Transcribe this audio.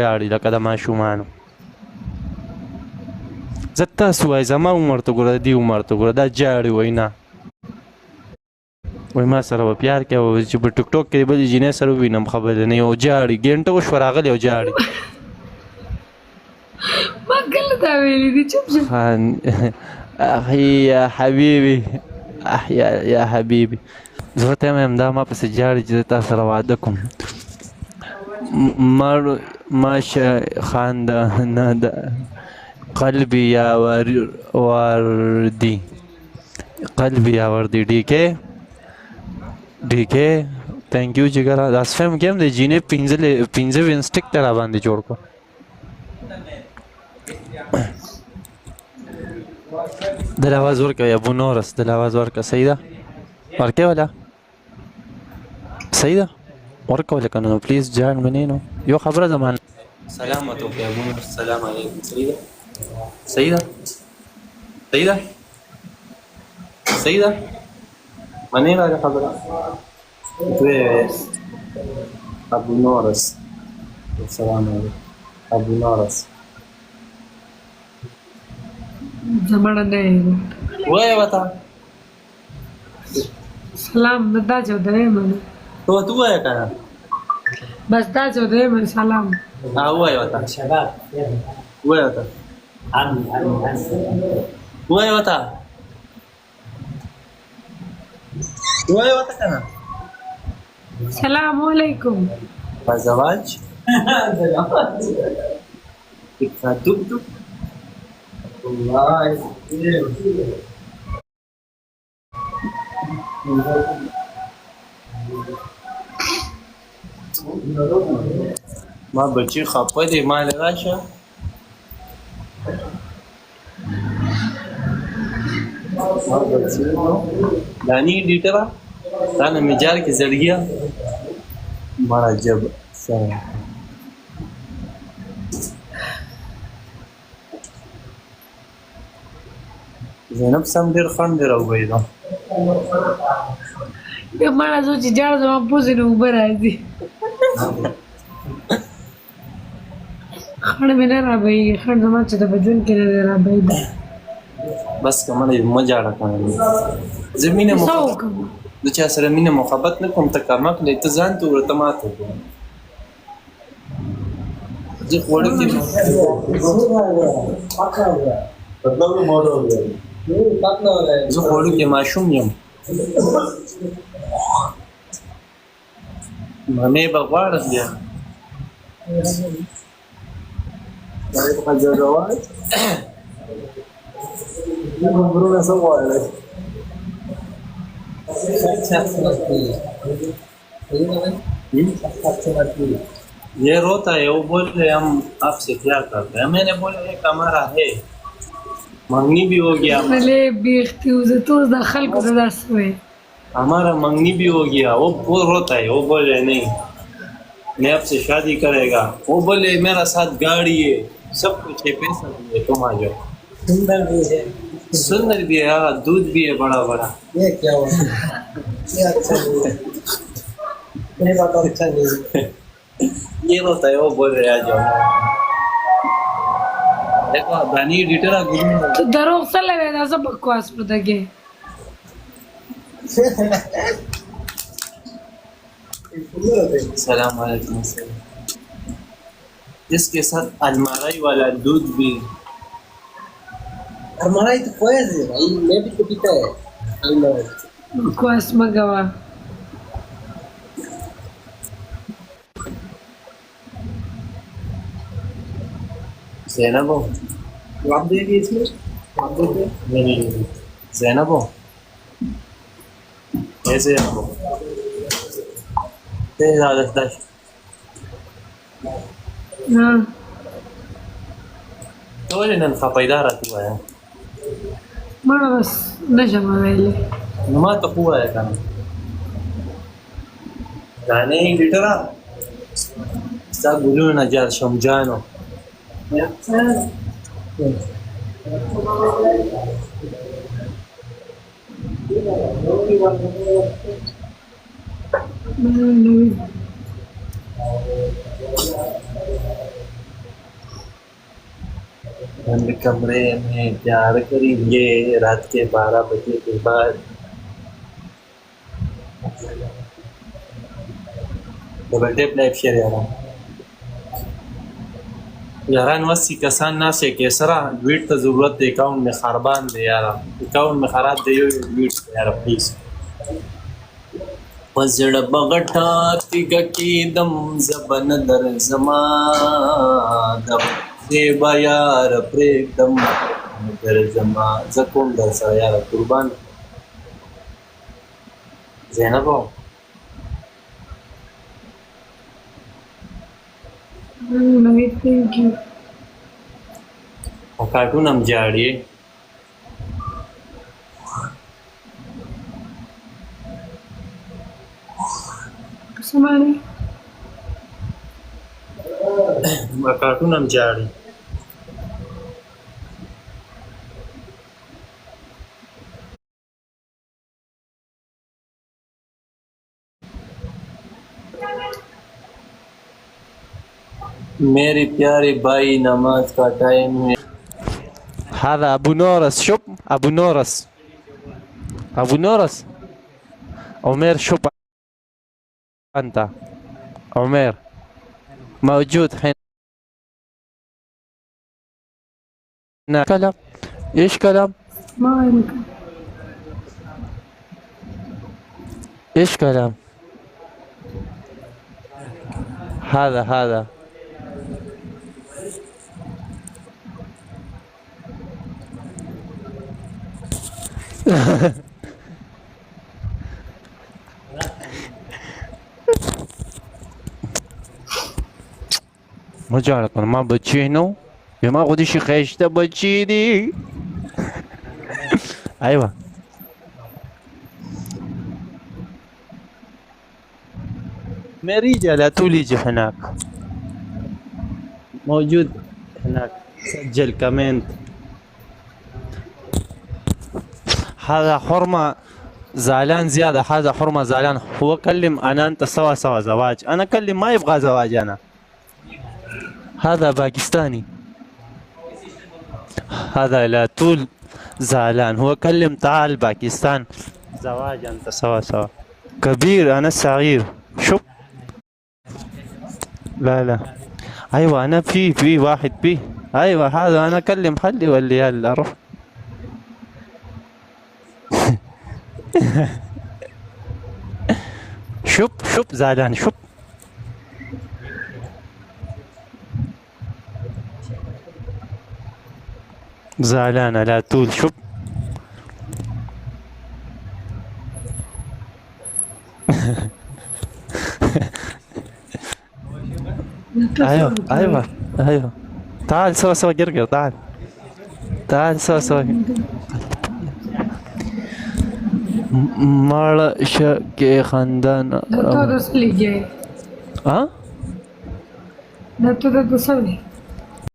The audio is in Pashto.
جاړي لکه د ماشومانو. زه تاسو وایي زما عمر ته ګوره دې عمر ته ګوره دا جاړي وایي نه وایي ما سره به پیار کوي چې په ټیک ټاک کې بلې جینۍ سره ووینم خبره نه یو جاړي ګنټه وشوه راغلی او جاړي ما کله تا ویلي دي چپ شه اخي یا حبیبي یا حبیبي زه ورته وایم دا ما پسې جاړي چې زه تا سره واده کوم ماشه خاندانه ده قلبي یا وردی قلبي یا وردی ډیکې تhank you جګره دا فهم کېم د جینې پنځه وینسټیک ته را باندې جوړ کړو دل آواز ورکه یا ابو نورس دل آواز ورکه صحیح ده ورکه ولا صحیح ده ورکه ولا کنه پلیز جان منینو یو خبره زمان سلامت وکي ابو نورس السلام علیکم صحیح ده منینو دا خبره pues ابو نورس السلام علیکم ابو نورس زمانه نه وای وتا سلام دا جو درې منه تو وای کنه بس دا جو درې منه سلام وای وتا شباب وای وتا وای وتا کنه السلام علیکم زواج دب والله ما بچی خپه دی مال راشه دانی ډیټرا دا نه میجار کې زړګیا بڑا جب زینب سم ډیر خند راوړی دا به مالا زو چې جاړ زما پوزې نو اوبه راځي خړ مې نه رابهېږي خړ زما چې د بجون کې نه رابهېږي بس کمړې مه جاړه کنه زه مینه د چا سره مینه محبت نه کوم ته کارمک نه ته ځان ته ورته ماته زه وړکې زه وړکې ماشوم یم مې به غواړم بیا ये रोता है वो बोल रहे हम आपसे प्यार करते हैं मैंने बोला एक हमारा है मंगनी भी हो गया हमारा मंगनी भी हो गया वो रोता है वो बोल रहे नहीं मैं आपसे शादी करेगा वो बोले मेरा साथ गाड़ी है सब कुछ है पैसा भी है तुम आ जाओ सुंदर भी है हाँ दूध भी है बड़ा बड़ा ये क्या हुआ ये अच्छा नहीं ये बात अच्छा नहीं ये होता है वो बोल रहे आ जाओ देखो दानी डिटेल तो दरोग से ले रहा सब बकवास पता के सलाम वालेकुम जिसके साथ अलमारी वाला दूध भी अलमारी तो कोई है भाई मैं भी तो पीता है अलमारी बकवास मगवा ज़ैनबो आप देखिए इसमें आप देखिए नहीं ज़ैनबो ऐसे ज़ैनबो ज़्यादा दस हाँ तो वही नन खापाइदा रहती हुआ है मारा बस नजमा वेले नमा तो हुआ है काम जाने ही लिटरा सब गुलू न जार शमजानो बंद कमरे में प्यार करेंगे रात के 12 बजे के बाद। बेटे प्लेट शेयर यारान वसी कसान नासे के सरा वीट तो जरूरत है अकाउंट में खरबान दे यार अकाउंट में खराब दे यो वीट यार प्लीज वजड़ बगठा तिग की दम जबन दर जमा दम से यार प्रेम दर जमा जकुम दर सा यार कुर्बान ज़ैनब नहीं थैंक यू और कार्टून हम जाड़िए समाने कार्टून हम जाड़ी मेरी प्यारी भाई नमाज का टाइम है। هذا أبو نورس شوف أبو نورس أبو نورس عمير شوف أنت عمير موجود هنا كلام إيش كلام ما عليك إيش كلام هذا ما جعلك أنا ما بتشينو يا ما غادي شي خيشته بتشيني أيوة مريجة لا توليجي هناك موجود هناك سجل كومنت هذا حرمة زعلان زيادة هذا حرمة زعلان هو كلم أنا أنت سوا زواج أنا كلم ما يبغى زواج أنا هذا باكستاني هذا لا طول زعلان هو كلم تعال باكستان زواج أنت سوا كبير أنا صغير شوف لا أيوة أنا في واحد بي أيوة هذا أنا أكلم خلي واللي يلا روح شوف زعلان شوف زعلانة لا طول شوف ايوه تعال سوا قرقر تعال سوا مرش के खानदान तो लीजिए हाँ तो सब